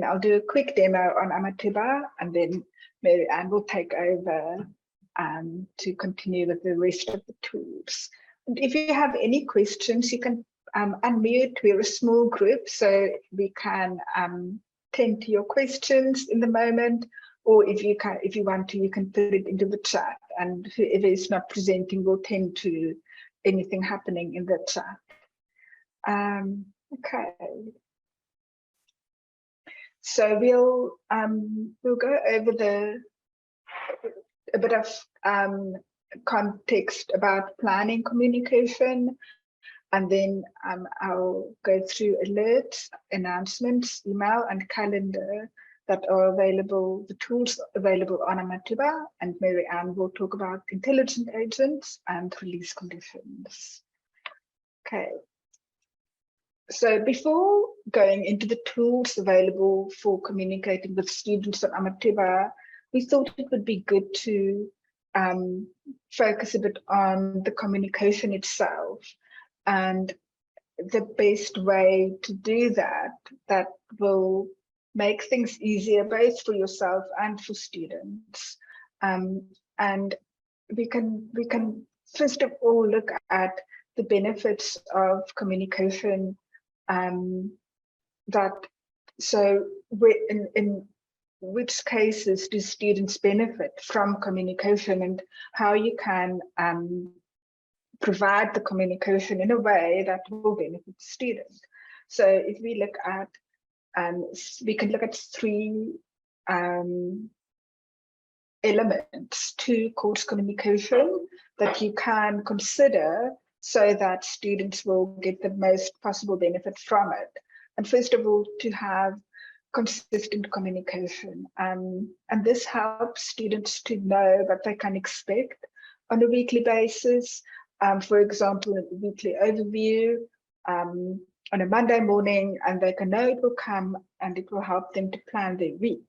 I'll do a quick demo on Amathuba, and then Mary Ann will take over to continue with the rest of the tools. And if you have any questions, you can unmute. We're a small group, so we can tend to your questions in the moment, or if you want to, you can put it into the chat, and whoever is not presenting will tend to anything happening in the chat. Okay. So we'll go over a bit of context about planning communication, and then I'll go through alerts, announcements, email, and calendar that are available, the tools available on Amathuba, and Mary Ann will talk about intelligent agents and release conditions. Okay. So before going into the tools available for communicating with students on Amathuba, we thought it would be good to focus a bit on the communication itself, and the best way to do that will make things easier both for yourself and for students. And we can first of all look at the benefits of communication. So in which cases do students benefit from communication, and how you can provide the communication in a way that will benefit students. So if we look at, we can look at three elements to course communication that you can consider so that students will get the most possible benefit from it. And first of all, to have consistent communication. And this helps students to know what they can expect on a weekly basis. For example, a weekly overview on a Monday morning, and they can know it will come, and it will help them to plan their week.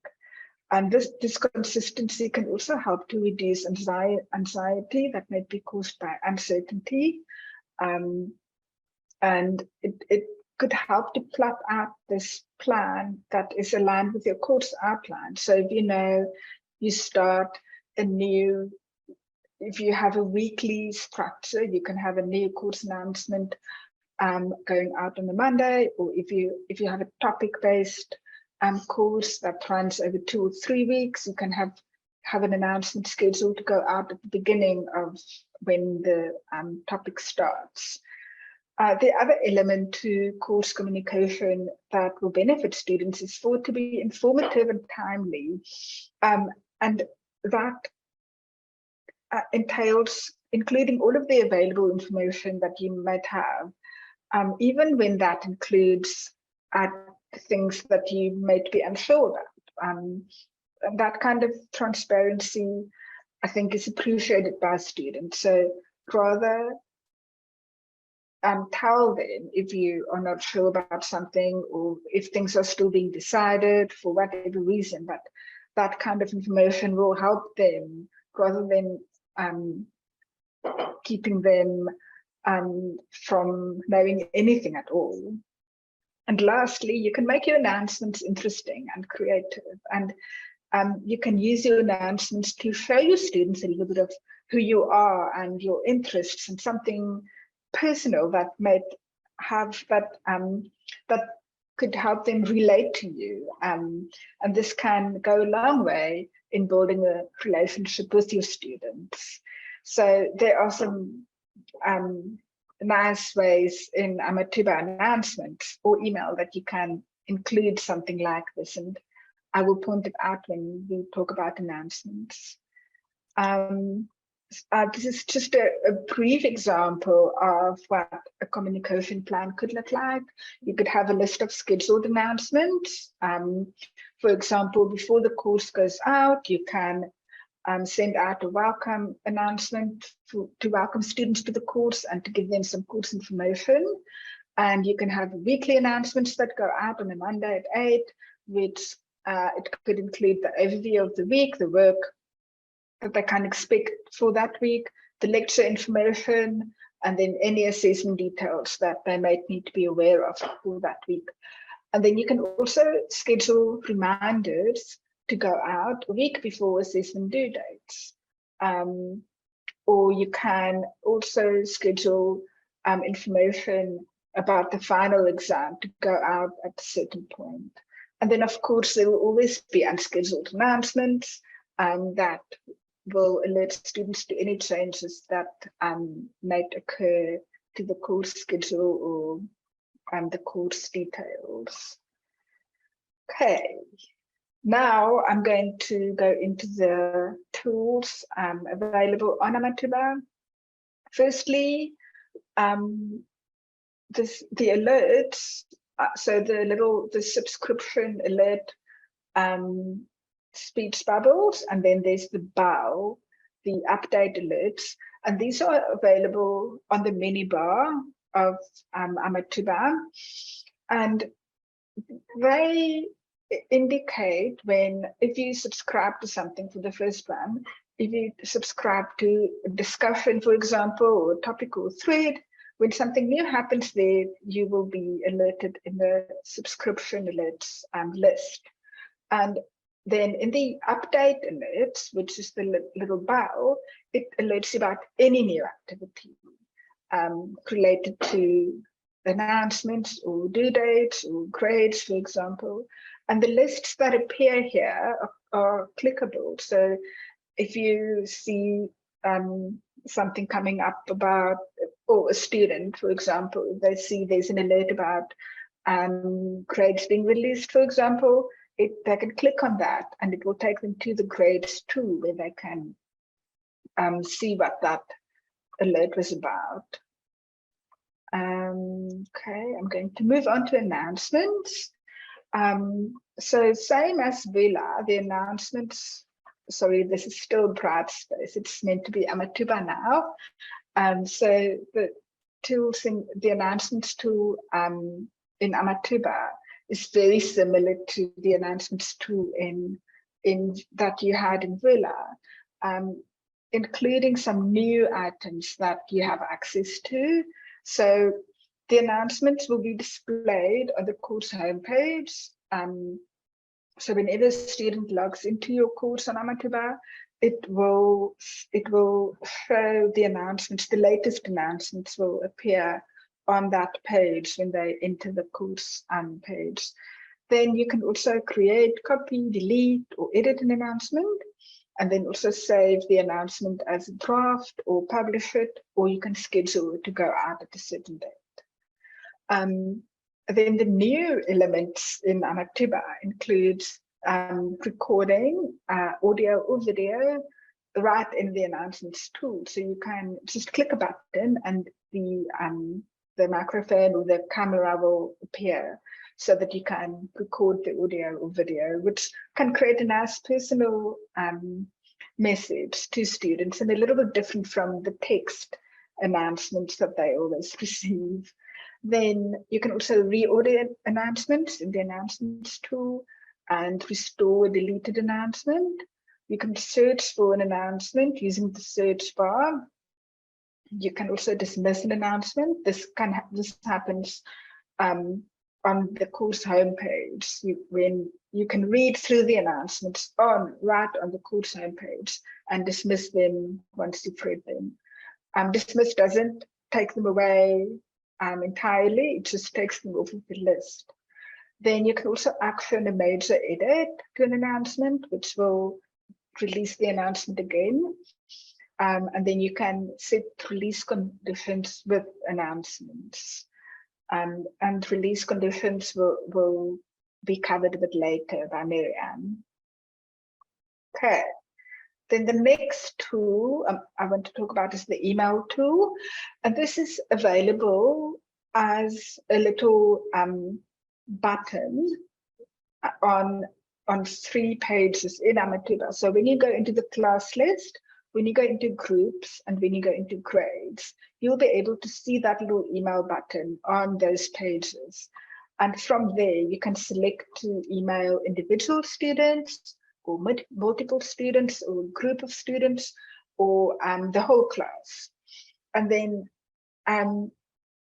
And this consistency can also help to reduce anxiety that may be caused by uncertainty. And it could help to plot out this plan that is aligned with your course outline. So if you know you start if you have a weekly structure, you can have a new course announcement going out on the Monday, or if you have a topic-based course that runs over 2 or 3 weeks, you can have an announcement scheduled to go out at the beginning of when the topic starts. The other element to course communication that will benefit students is for it to be informative and timely, and that entails including all of the available information that you might have, even when that includes things that you might be unsure about. And that kind of transparency, I think, is appreciated by students. So rather tell them if you are not sure about something, or if things are still being decided for whatever reason, but that kind of information will help them rather than keeping them from knowing anything at all. And lastly, you can make your announcements interesting and creative, and you can use your announcements to show your students a little bit of who you are and your interests, and something personal that might have that could help them relate to you. And this can go a long way in building a relationship with your students. So there are some nice ways in Amathuba announcements or email that you can include something like this, and I will point it out when we talk about announcements. This is just a brief example of what a communication plan could look like. You could have a list of scheduled announcements. For example, before the course goes out, you can send out a welcome announcement to welcome students to the course and to give them some course information. And you can have weekly announcements that go out on a Monday at 8, which it could include the overview of the week, the work that they can expect for that week, the lecture information, and then any assessment details that they might need to be aware of for that week. And then you can also schedule reminders to go out a week before assessment due dates. Or you can also schedule information about the final exam to go out at a certain point. And then, of course, there will always be unscheduled announcements that will alert students to any changes that might occur to the course schedule or the course details. Okay, now I'm going to go into the tools available on Amathuba. Firstly, the alerts, so the subscription alert speech bubbles, and then there's the bell, the update alerts, and these are available on the menu bar of Amathuba, and they indicate if you subscribe to something for the first one, if you subscribe to a discussion, for example, or a topic or thread, when something new happens there, you will be alerted in the subscription alerts list. And then in the update alerts, which is the little bell, it alerts you about any new activity related to announcements or due dates or grades, for example. And the lists that appear here are clickable. So if you see something coming up about, or a student, for example, they see there's an alert about grades being released, for example, they can click on that and it will take them to the grades tool where they can see what that alert was about. Okay, I'm going to move on to announcements. So same as Villa, the announcements, sorry, this is still Brightspace. It's meant to be Amathuba now. So the tools in the announcements tool in Amathuba is very similar to the announcements tool in that you had in Villa, including some new items that you have access to. So the announcements will be displayed on the course homepage. So whenever a student logs into your course on Amathuba, it will show the announcements, the latest announcements will appear on that page when they enter the course page. Then you can also create, copy, delete, or edit an announcement, and then also save the announcement as a draft or publish it, or you can schedule it to go out at a certain date. Then the new elements in Amathuba includes recording audio or video right in the announcements tool. So you can just click a button and the microphone or the camera will appear so that you can record the audio or video, which can create a nice personal message to students and a little bit different from the text announcements that they always receive. Then you can also reorder announcements in the announcements tool and restore a deleted announcement. You can search for an announcement using the search bar. You can also dismiss an announcement. This happens on the course homepage when you can read through the announcements right on the course homepage and dismiss them once you've read them. Dismiss doesn't take them away entirely, it just takes them off of the list. Then you can also action a major edit to an announcement, which will release the announcement again. And then you can set release conditions with announcements. And release conditions will be covered a bit later by Marianne. Okay. Then the next tool I want to talk about is the email tool. And this is available as a little button on 3 pages in Amathuba. So when you go into the class list, when you go into groups, and when you go into grades, you'll be able to see that little email button on those pages. And from there, you can select to email individual students, or multiple students, or a group of students, or the whole class. And then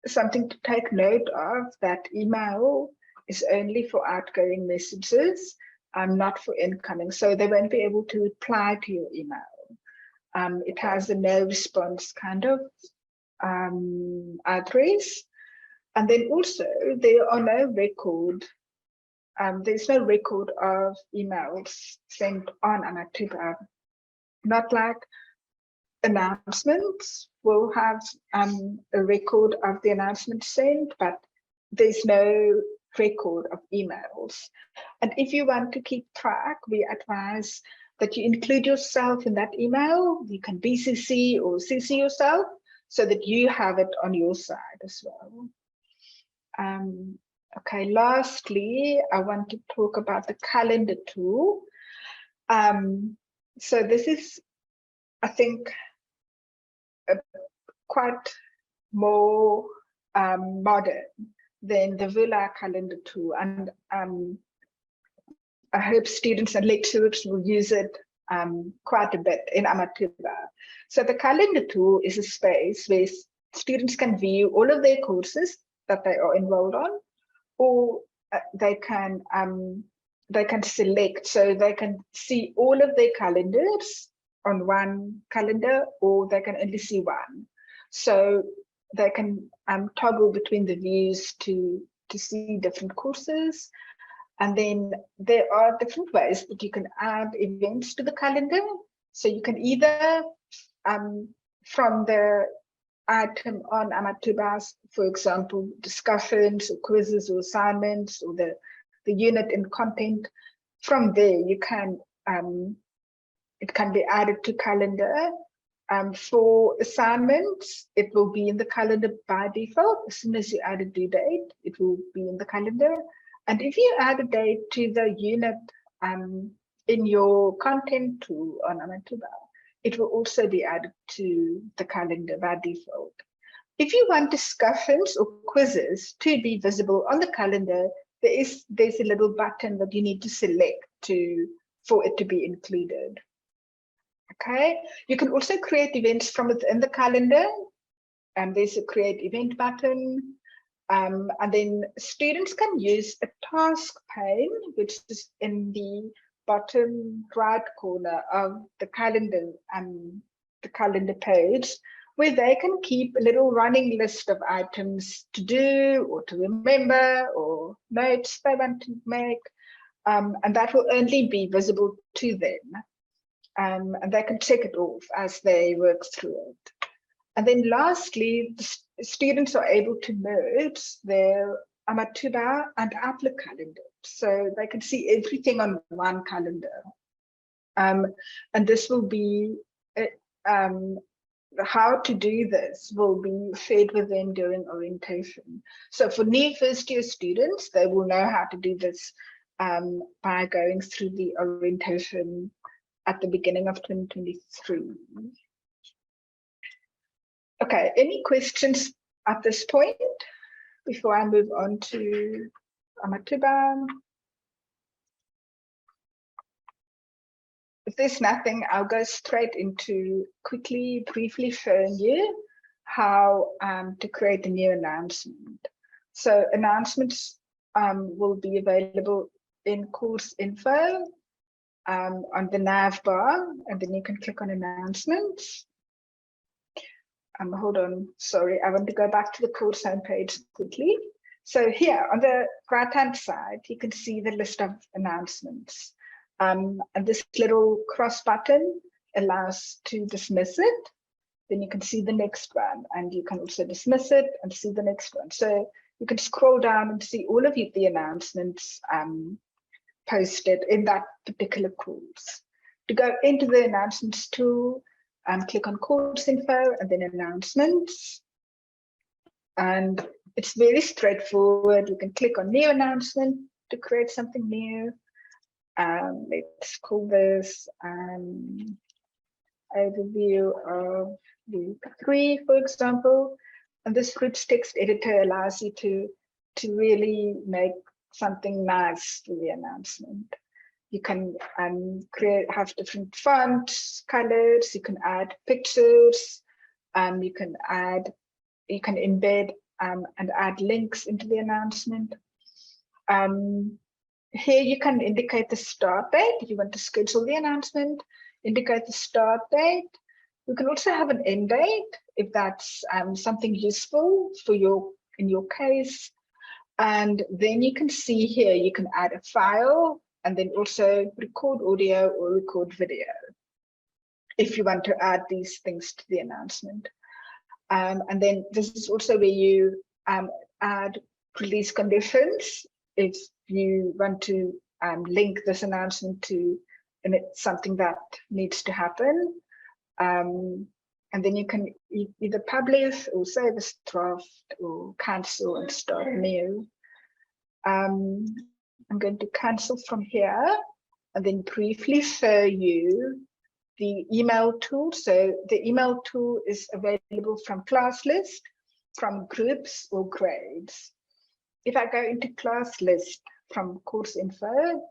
something to take note of, that email is only for outgoing messages, not for incoming. So they won't be able to reply to your email. It has a no response kind of address. And then also there are no record. There's no record of emails sent on Amathuba. Not like announcements will have a record of the announcement sent, but there's no record of emails. And if you want to keep track, we advise that you include yourself in that email. You can BCC or CC yourself so that you have it on your side as well. Okay, lastly, I want to talk about the calendar tool. So this is, I think, quite more modern than the Vula calendar tool. And I hope students and lecturers will use it quite a bit in Amathuba. So the calendar tool is a space where students can view all of their courses that they are enrolled on, or they can select, so they can see all of their calendars on one calendar, or they can only see one. So they can toggle between the views to see different courses. And then there are different ways that you can add events to the calendar. So you can either, from the item on Amathuba, for example, discussions or quizzes or assignments, or the unit in content, from there you can, it can be added to calendar. For assignments, it will be in the calendar by default. As soon as you add a due date, it will be in the calendar. And if you add a date to the unit in your content tool on Amathuba, it will also be added to the calendar by default. If you want discussions or quizzes to be visible on the calendar, there's a little button that you need to select for it to be included. Okay, you can also create events from within the calendar, and there's a create event button. And then students can use a task pane, which is in the bottom right corner of the calendar page, where they can keep a little running list of items to do or to remember, or notes they want to make, and that will only be visible to them. And they can check it off as they work through it. And then lastly, the students are able to merge their Amathuba and Outlook calendar, so they can see everything on one calendar. And this will be, how to do this will be shared with them during orientation. So for new first year students, they will know how to do this by going through the orientation at the beginning of 2023. Okay, any questions at this point before I move on to Amathuba? If there's nothing, I'll go straight into briefly showing you how to create a new announcement. So announcements will be available in course info on the nav bar, and then you can click on announcements. Hold on, sorry, I want to go back to the course homepage quickly. So here on the right-hand side, you can see the list of announcements. And this little cross button allows to dismiss it. Then you can see the next one, and you can also dismiss it and see the next one. So you can scroll down and see all of the announcements posted in that particular course. To go into the announcements tool, click on course info and then announcements. And it's very straightforward. You can click on new announcement to create something new. Let's call this overview of week 3, for example. And this rich text editor allows you to really make something nice for the announcement. You can have different fonts, colors. You can add pictures. You can embed and add links into the announcement. Here you can indicate the start date. If you want to schedule the announcement, indicate the start date. You can also have an end date if that's something useful for in your case. And then you can see here, you can add a file and then also record audio or record video if you want to add these things to the announcement. And then this is also where you add release conditions if you want to link this announcement to something that needs to happen. And then you can either publish or save as draft or cancel and start new. I'm going to cancel from here and then briefly show you the email tool. So the email tool is available from class list, from groups or grades. If I go into class list from course info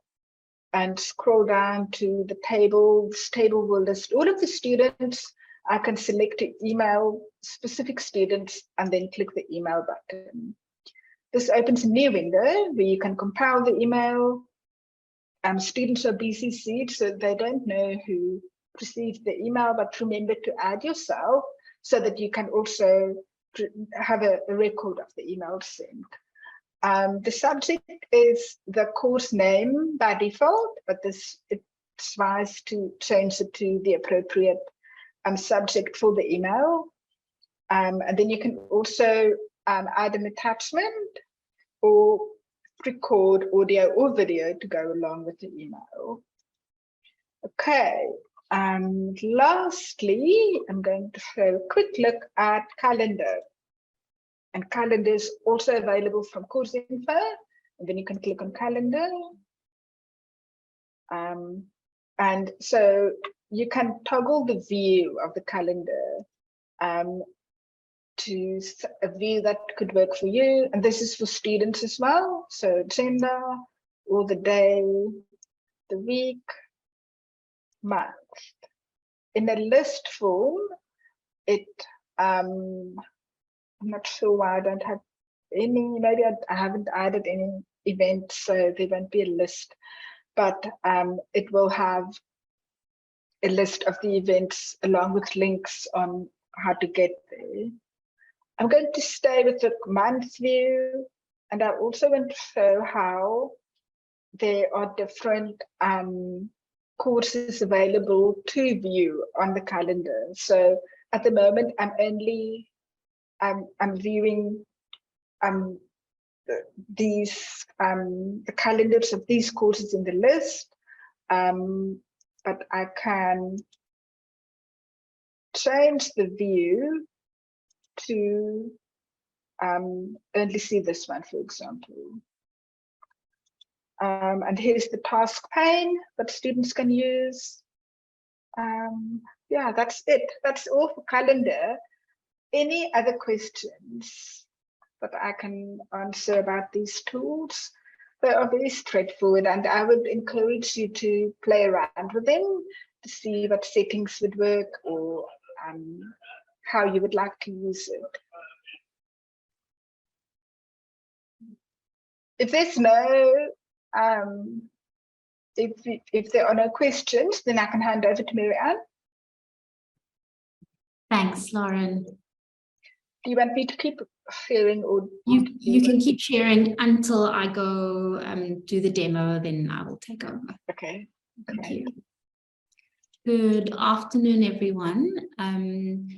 and scroll down to the table, this table will list all of the students. I can select to email specific students and then click the email button. This opens a new window where you can compile the email. Students are BCC'd, so they don't know who received the email, but remember to add yourself so that you can also have a record of the email sent. The subject is the course name by default, but it's wise to change it to the appropriate subject for the email. And then you can also add an attachment or record audio or video to go along with the email. Okay, and lastly, I'm going to show a quick look at calendar. And calendar is also available from course info. And then you can click on calendar. And so you can toggle the view of the calendar to a view that could work for you. And this is for students as well. So gender, or the day, the week, month. In a list form, I'm not sure why I don't have any, maybe I haven't added any events, so there won't be a list, but it will have a list of the events along with links on how to get there. I'm going to stay with the month view, and I also want to show how there are different courses available to view on the calendar. So at the moment, I'm only I'm viewing the calendars of these courses in the list, but I can change the view to only see this one, for example. And here's the task pane that students can use. Yeah, that's it. That's all for calendar. Any other questions that I can answer about these tools? They are very straightforward, and I would encourage you to play around with them to see what settings would work or how you would like to use it. If there's no, if there are no questions, then I can hand over to Mary-Ann. Thanks, Lauren. Do you want me to keep sharing, or you can keep sharing until I go do the demo, then I will take over. Okay. Thank you. Good afternoon, everyone.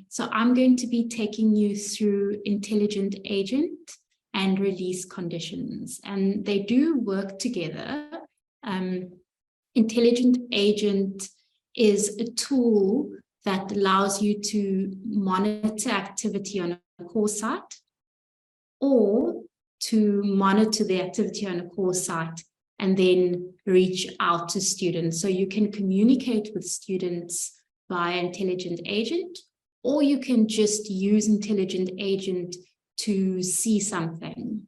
So I'm going to be taking you through Intelligent Agent and release conditions, and they do work together. Intelligent Agent is a tool that allows you to monitor activity on a course site, or to monitor the activity on a course site and then reach out to students. So you can communicate with students via Intelligent Agent, or you can just use Intelligent Agent to see something.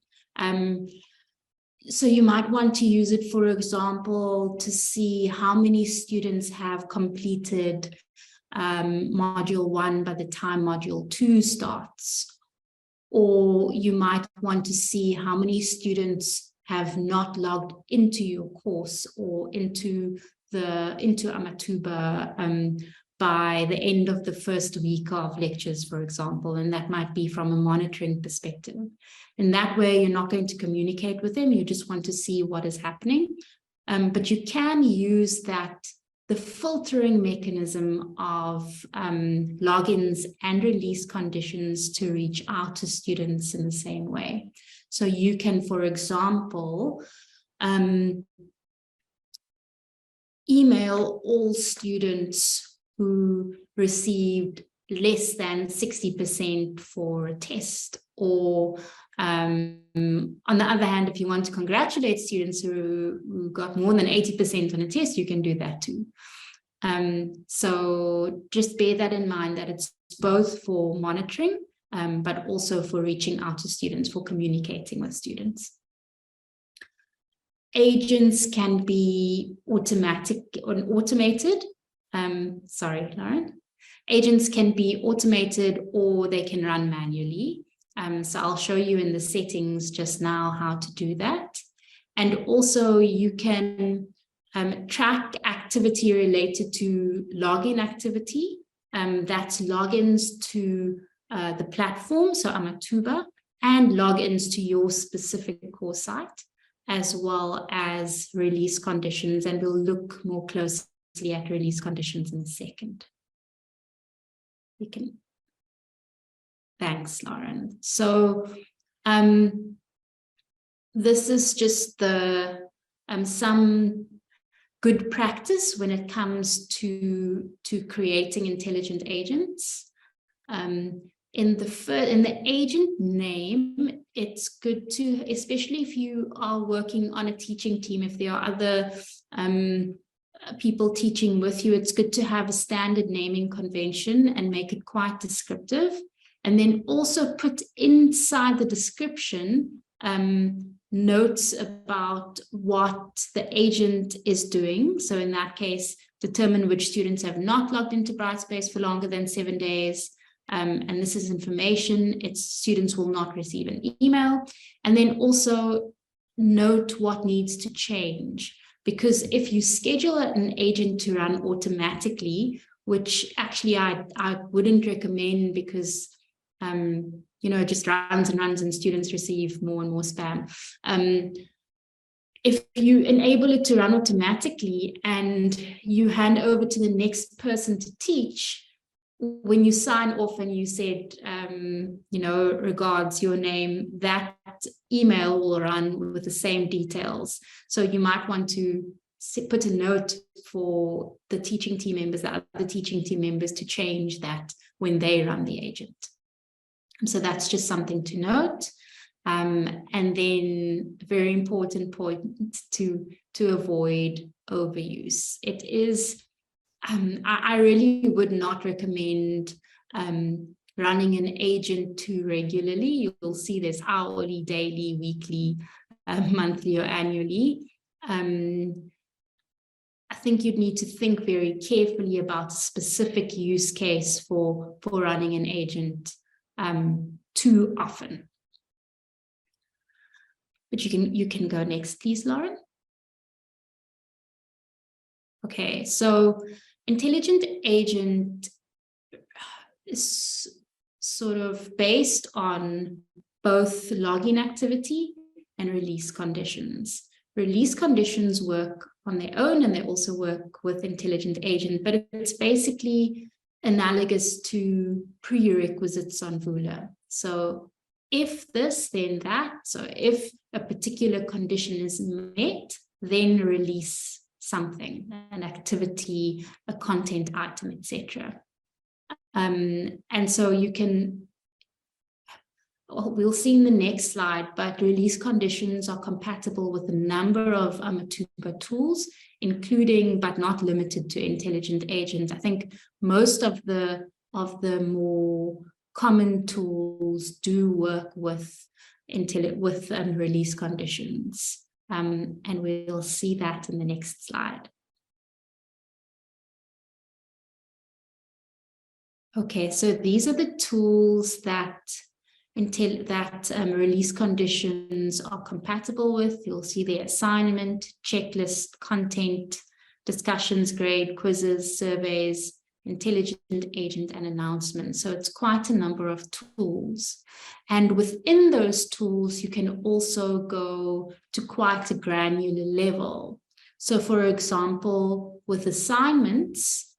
So you might want to use it, for example, to see how many students have completed module 1 by the time module 2 starts. Or you might want to see how many students have not logged into your course or into Amathuba by the end of the first week of lectures, for example, and that might be from a monitoring perspective. In that way, you're not going to communicate with them, you just want to see what is happening. But you can use the filtering mechanism of logins and release conditions to reach out to students in the same way. So you can, for example, email all students who received less than 60% for a test, or on the other hand, if you want to congratulate students who got more than 80% on a test, you can do that too. So just bear that in mind, that it's both for monitoring, but also for reaching out to students, for communicating with students. Agents can be automatic or automated. Sorry, Lauren. Agents can be automated or they can run manually. So I'll show you in the settings just now how to do that. And also you can track activity related to login activity. That's logins to the platform, so Amathuba, and logins to your specific course site, as well as release conditions. And we'll look more closely at release conditions in a second. You can. Thanks, Lauren. So this is just some good practice when it comes to creating intelligent agents. In the agent name, it's good to, especially if you are working on a teaching team, if there are other people teaching with you, it's good to have a standard naming convention and make it quite descriptive. And then also put inside the description notes about what the agent is doing. So in that case, determine which students have not logged into Brightspace for longer than 7 days. And this is information, students will not receive an email. And then also note what needs to change. Because if you schedule an agent to run automatically, which actually I wouldn't recommend, because it just runs and runs and students receive more and more spam. If you enable it to run automatically and you hand over to the next person to teach, when you sign off and you said, regards your name, that email will run with the same details. So you might want to put a note for the teaching team members, the other teaching team members, to change that when they run the agent. So that's just something to note. And then a very important point to avoid overuse. It is, I really would not recommend running an agent too regularly. You'll see there's hourly, daily, weekly, monthly, or annually. I think you'd need to think very carefully about a specific use case for running an agent too often. But you can go next, please, Lauren. Okay, so intelligent agent is sort of based on both login activity and release conditions. Release conditions work on their own and they also work with intelligent agent, but it's basically analogous to prerequisites on Vula. So if this, then that. So if a particular condition is met, then release something, an activity, a content item, etc. And so you can, we'll see in the next slide, but release conditions are compatible with a number of Amathuba tools, including but not limited to intelligent agents. I think most of the more common tools do work with release conditions. And we'll see that in the next slide. Okay, so these are the tools that release conditions are compatible with. You'll see the assignment, checklist, content, discussions, grade, quizzes, surveys, intelligent agent, and announcements. So it's quite a number of tools. And within those tools, you can also go to quite a granular level. So for example, with assignments,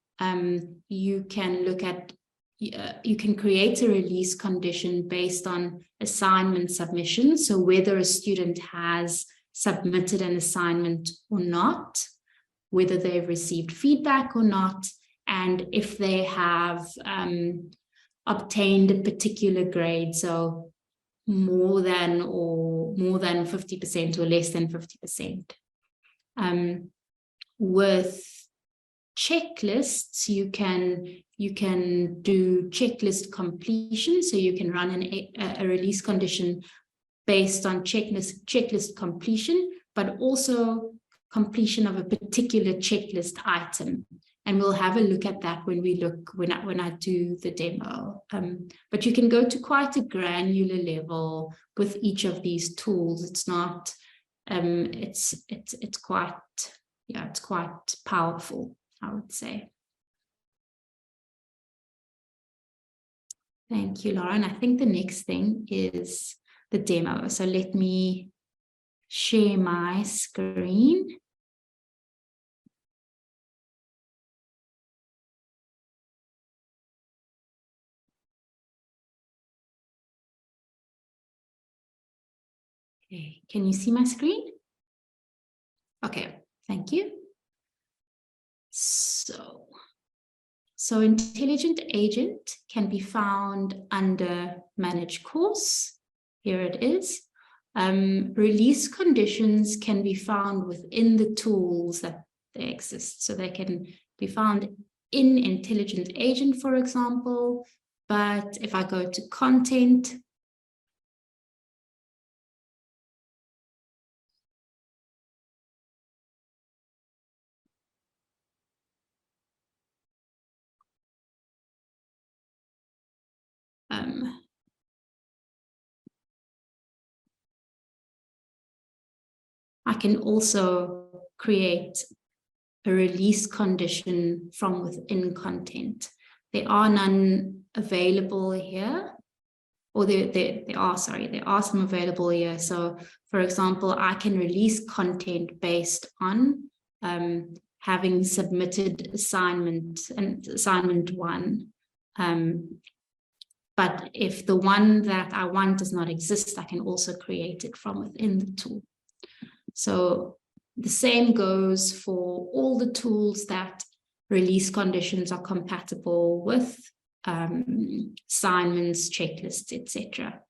you can look at you can create a release condition based on assignment submission. So whether a student has submitted an assignment or not, whether they've received feedback or not, and if they have obtained a particular grade, so more than 50% or less than 50%. With checklists, you can do checklist completion. So you can run a release condition based on checklist completion, but also completion of a particular checklist item. And we'll have a look at that when I do the demo. But you can go to quite a granular level with each of these tools. It's not, it's quite powerful, I would say. Thank you, Laura. And I think the next thing is the demo. So let me share my screen. Okay, can you see my screen? Okay, thank you. So Intelligent Agent can be found under Manage Course. Here it is. Release conditions can be found within the tools that they exist. So they can be found in Intelligent Agent, for example. But if I go to Content, I can also create a release condition from within content. There are none available here, or there are some available here. So for example, I can release content based on having submitted assignment 1. But if the one that I want does not exist, I can also create it from within the tool. So the same goes for all the tools that release conditions are compatible with, assignments, checklists, etc.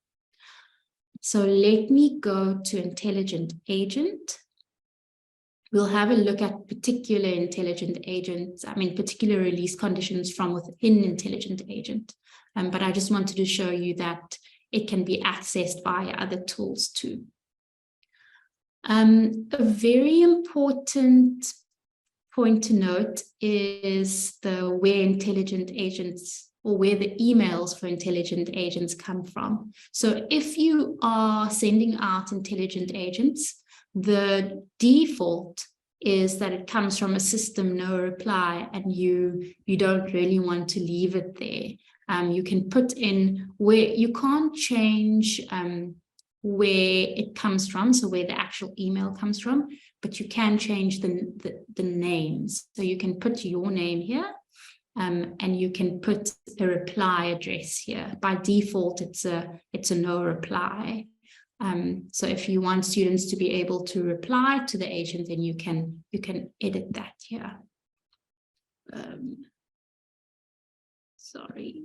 So let me go to Intelligent Agent. We'll have a look at particular particular release conditions from within Intelligent Agent. But I just wanted to show you that it can be accessed via other tools too. A very important point to note is where Intelligent Agents, or where the emails for Intelligent Agents come from. So if you are sending out Intelligent Agents, the default is that it comes from a system no reply, and you don't really want to leave it there. You can put in where you can't change where it comes from, so where the actual email comes from, but you can change the names. So you can put your name here, and you can put a reply address here. By default, it's a no reply. So if you want students to be able to reply to the agent, then you can edit that here. Sorry.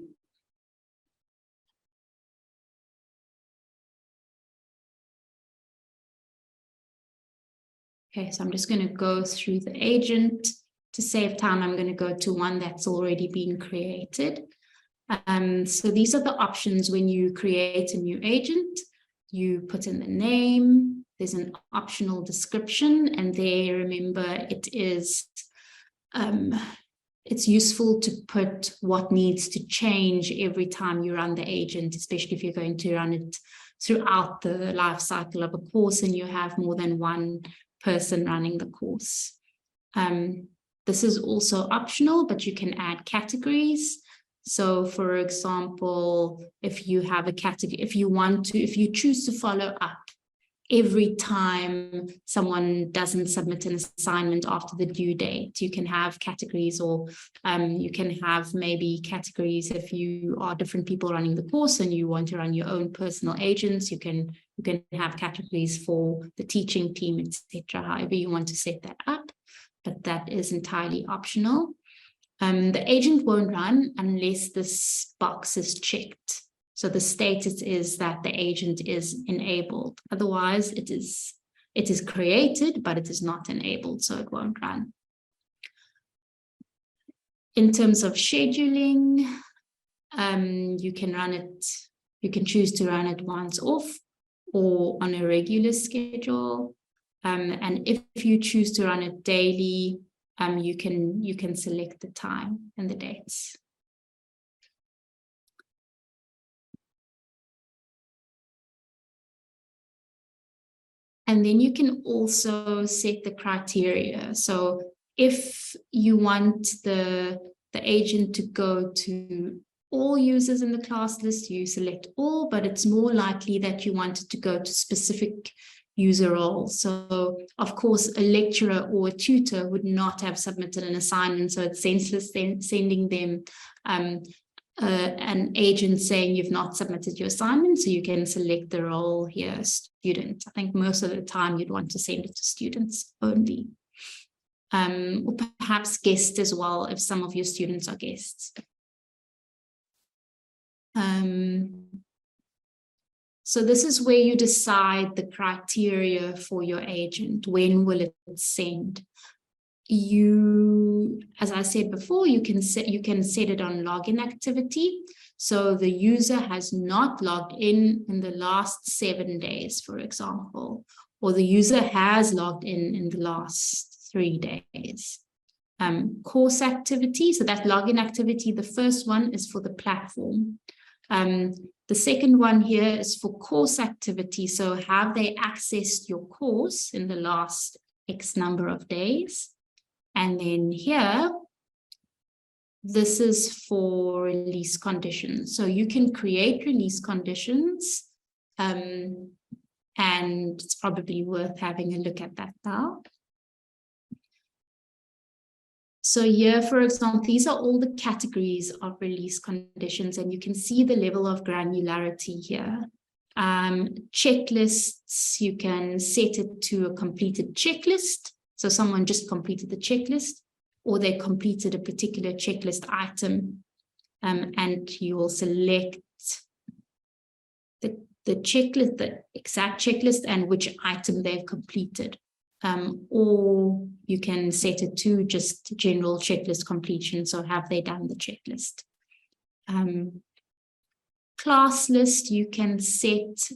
Okay, so I'm just going to go through the agent. To save time, I'm going to go to one that's already been created. So these are the options when you create a new agent. You put in the name, there's an optional description, and there, remember, it is it's useful to put what needs to change every time you run the agent, especially if you're going to run it throughout the life cycle of a course and you have more than one person running the course. This is also optional, but you can add categories. So for example, if you have a category, if you choose to follow up every time someone doesn't submit an assignment after the due date, you can have categories, or you can have maybe categories if you are different people running the course and you want to run your own personal agents. You can have categories for the teaching team, etc. However you want to set that up, but that is entirely optional. The agent won't run unless this box is checked. So the status is that the agent is enabled. Otherwise, it is created, but it is not enabled, so it won't run. In terms of scheduling, you can choose to run it once off or on a regular schedule. And if you choose to run it daily, you can select the time and the dates. And then you can also set the criteria. So if you want the agent to go to all users in the class list, you select all, but it's more likely that you want it to go to specific user roles. So of course, a lecturer or a tutor would not have submitted an assignment, so it's senseless then sending them an agent saying you've not submitted your assignment, so you can select the role here, student. I think most of the time you'd want to send it to students only. Or perhaps guests as well, if some of your students are guests. So this is where you decide the criteria for your agent. When will it send? As I said before, you can set it on login activity. So the user has not logged in the last 7 days, for example, or the user has logged in the last 3 days. Course activity, so that login activity, the first one is for the platform. The second one here is for course activity. So have they accessed your course in the last X number of days? And then here, this is for release conditions. So you can create release conditions, and it's probably worth having a look at that now. So here, for example, these are all the categories of release conditions, and you can see the level of granularity here. Checklists, you can set it to a completed checklist. So someone just completed the checklist, or they completed a particular checklist item, and you will select the checklist, the exact checklist, and which item they've completed. Or you can set it to just general checklist completion. So have they done the checklist? Class list, you can set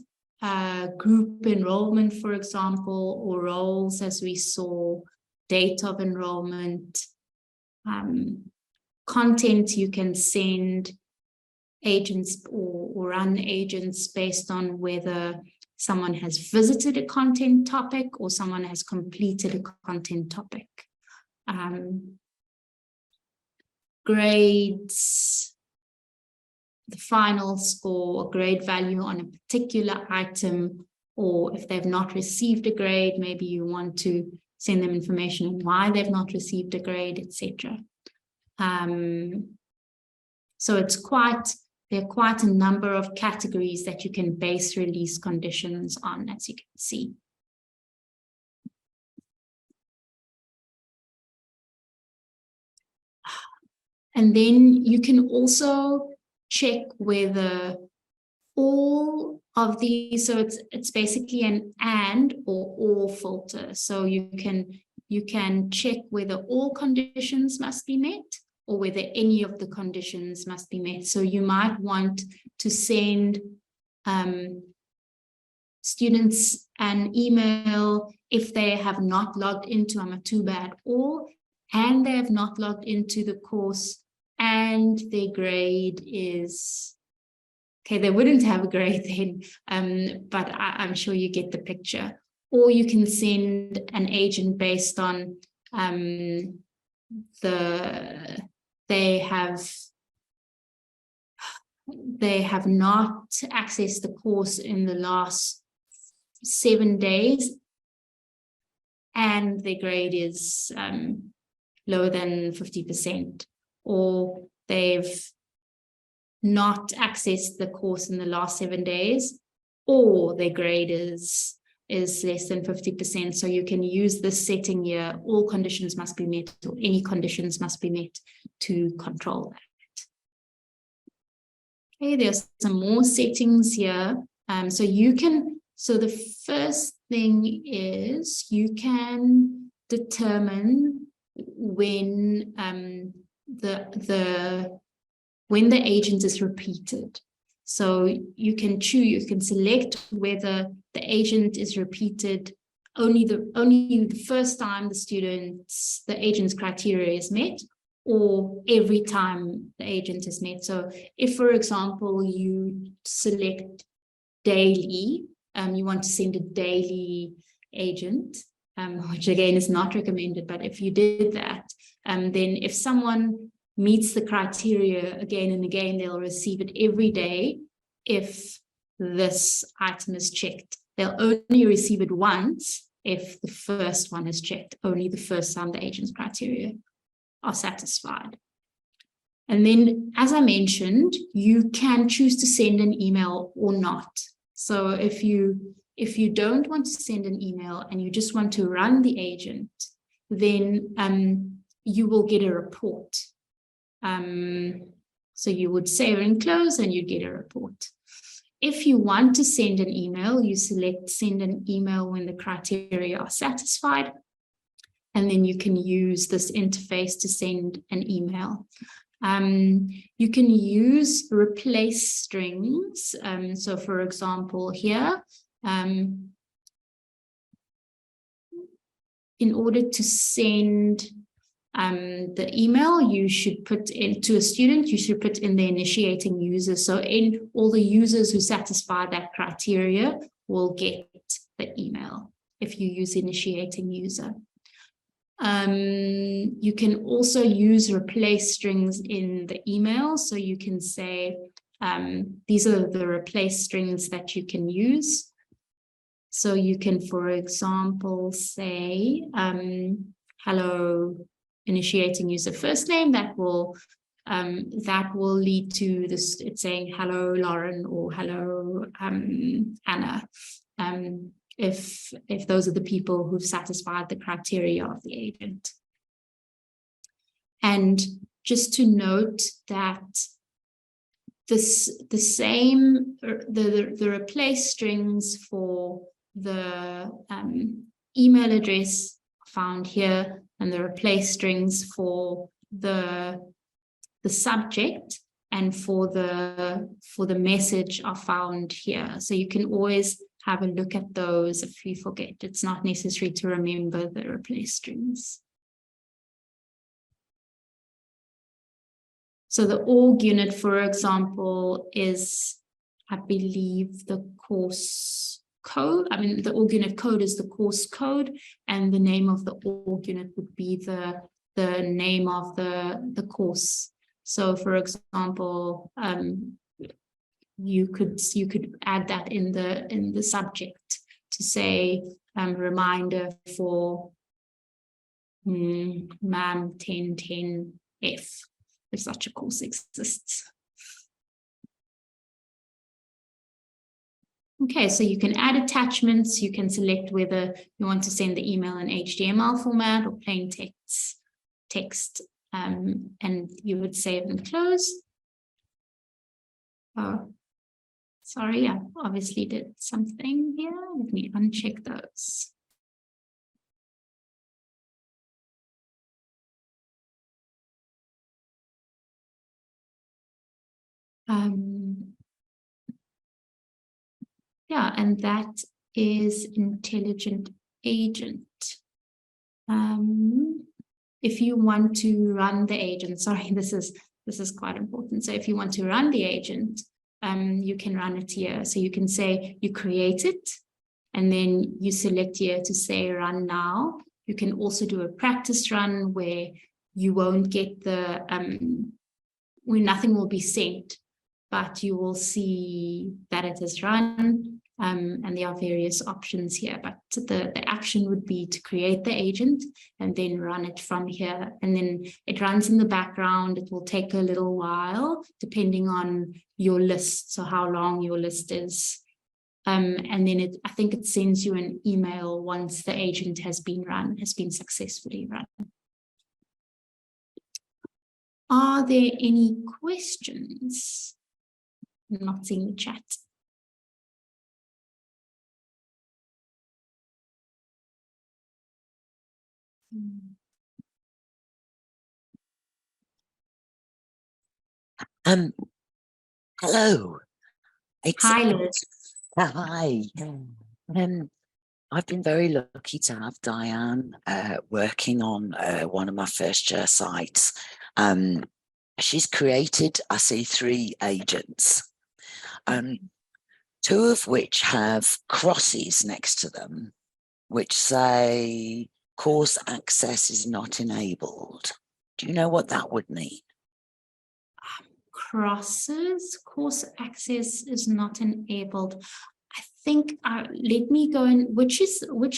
group enrollment, for example, or roles, as we saw, date of enrollment. Content, you can send agents or run agents based on whether someone has visited a content topic or someone has completed a content topic. Grades, the final score or grade value on a particular item, or if they've not received a grade, maybe you want to send them information on why they've not received a grade, etc. So there are quite a number of categories that you can base release conditions on, as you can see. And then you can also check whether all of these, so it's basically an and or or filter. So you can check whether all conditions must be met or whether any of the conditions must be met. So you might want to send students an email if they have not logged into Amathuba at all, and they have not logged into the course, and their grade is, okay, they wouldn't have a grade then, but I'm sure you get the picture. Or you can send an agent based on they have not accessed the course in the last 7 days, and their grade is lower than 50%, or they've not accessed the course in the last 7 days, or their grade is less than 50%. So you can use this setting here. All conditions must be met, or any conditions must be met to control that. Okay, there's some more settings here. So the first thing is you can determine when the agent is repeated. So you can select whether the agent is repeated only the first time the agent's criteria is met, or every time the agent is met. So if, for example, you select daily, you want to send a daily agent, which again is not recommended, but if you did that, then if someone meets the criteria again and again, they'll receive it every day. If this item is checked, they'll only receive it once if the first one is checked, only the first time the agent's criteria are satisfied. And then, as I mentioned, you can choose to send an email or not. So if you don't want to send an email and you just want to run the agent, then you will get a report. So you would save and close and you'd get a report. If you want to send an email, you select send an email when the criteria are satisfied, and then you can use this interface to send an email. You can use replace strings. So for example, here, in order to send the email, you should put into a student, you should put in the initiating user. So in all the users who satisfy that criteria will get the email if you use initiating user. You can also use replace strings in the email. So you can say, these are the replace strings that you can use. So you can, for example, say, hello, initiating user first name. That will lead to this. It's saying hello, Lauren, or hello, Anna. If those are the people who've satisfied the criteria of the agent. And just to note that the replace strings for the email address found here, and the replace strings for the subject and for the message are found here. So you can always have a look at those if you forget. It's not necessary to remember the replace strings. So the org unit, for example, is, I believe, the course code. I mean, the org unit code is the course code, and the name of the org unit would be the name of the course. So, for example, you could add that in the subject to say reminder for MAM 1010F, if such a course exists. Okay, so you can add attachments. You can select whether you want to send the email in HTML format or plain text, and you would save and close. Oh, sorry, I obviously did something here. Let me uncheck those. Yeah, and that is intelligent agent. if you want to run the agent, sorry, this is quite important. So if you want to run the agent, you can run it here. So you can say you create it, and then you select here to say run now. You can also do a practice run where you won't get the, where nothing will be sent, but you will see that it is run. And there are various options here, but the action would be to create the agent and then run it from here. And then it runs in the background. It will take a little while depending on your list, so how long your list is. And then I think it sends you an email once the agent has been successfully run. Are there any questions? I'm not seeing the chat. Hello. Hi, Liz. Hi. I've been very lucky to have Diane working on one of my first year sites. She's created, I see, 3 agents, 2 of which have crosses next to them, which say course access is not enabled. Do you know what that would mean? Crosses, course access is not enabled. I think, let me go in, which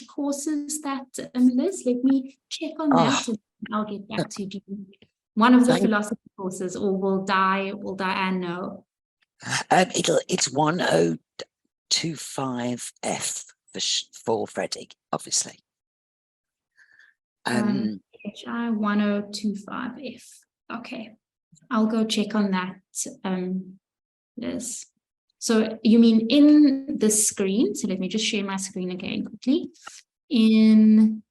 courses that, Liz? Let me check on that and I'll get back to you. One of the philosophy courses, or will Diane know? It's 1025F for Freddie, obviously. HI 1025F. Okay, I'll go check on that, Liz. So you mean in the screen? So let me just share my screen again quickly. In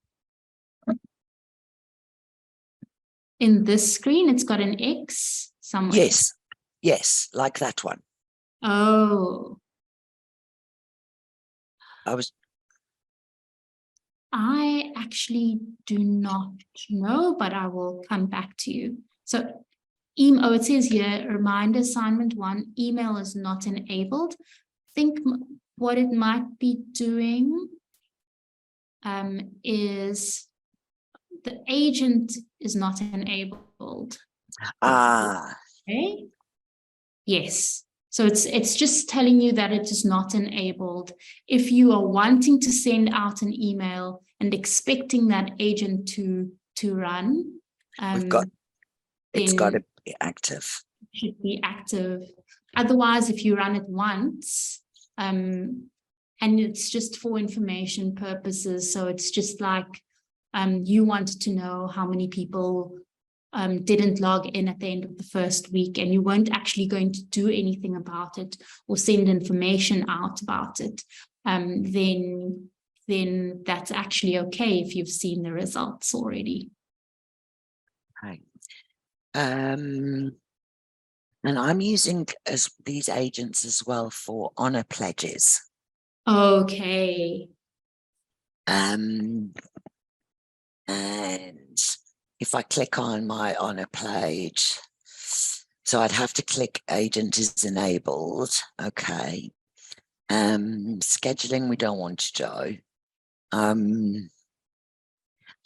this screen, it's got an X somewhere. Yes, like that one. Oh. I actually do not know, but I will come back to you. So, it says here, reminder assignment 1, email is not enabled. I think what it might be doing is the agent is not enabled. Okay. Yes. So it's just telling you that it is not enabled. If you are wanting to send out an email and expecting that agent to run, it's got to be active. It should be active. Otherwise, if you run it once, and it's just for information purposes, so it's just like you wanted to know how many people didn't log in at the end of the first week, and you weren't actually going to do anything about it or send information out about it, then that's actually okay if you've seen the results already. Right. And I'm using these agents as well for honor pledges. Okay. And if I click on my honor pledge, so I'd have to click agent is enabled. Okay. Scheduling we don't want to do. And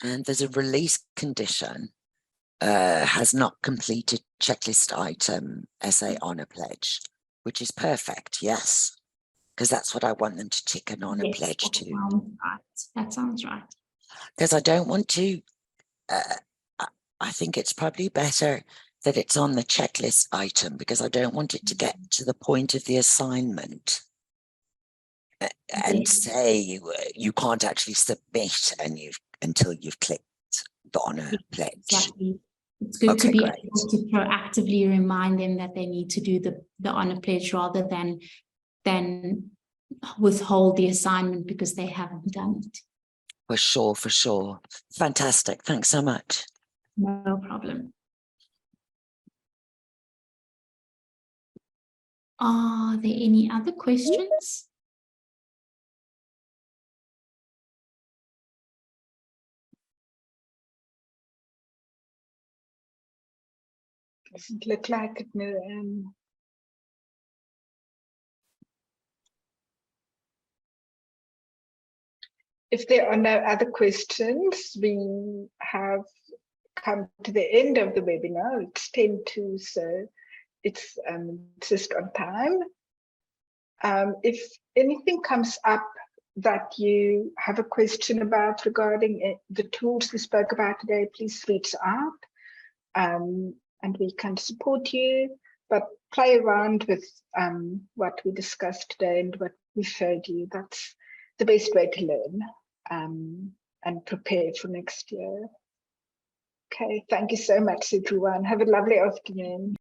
there's a release condition. Has not completed checklist item SA honor pledge, which is perfect. Yes, because that's what I want them to tick an honor pledge to. That sounds right. Because I don't want to. I think it's probably better that it's on the checklist item, because I don't want it to get to the point of the assignment and say you can't actually submit until you've clicked the honor pledge. Exactly. It's good to be able to proactively remind them that they need to do the honor pledge rather than withhold the assignment because they haven't done it. For sure. Fantastic. Thanks so much. No problem. Are there any other questions? Doesn't look like it, Miriam. If there are no other questions, we have come to the end of the webinar. It's 10:02, so it's just on time. If anything comes up that you have a question about regarding the tools we spoke about today, please reach out and we can support you, but play around with what we discussed today and what we showed you. That's the best way to learn and prepare for next year. Okay, thank you so much, everyone. Have a lovely afternoon.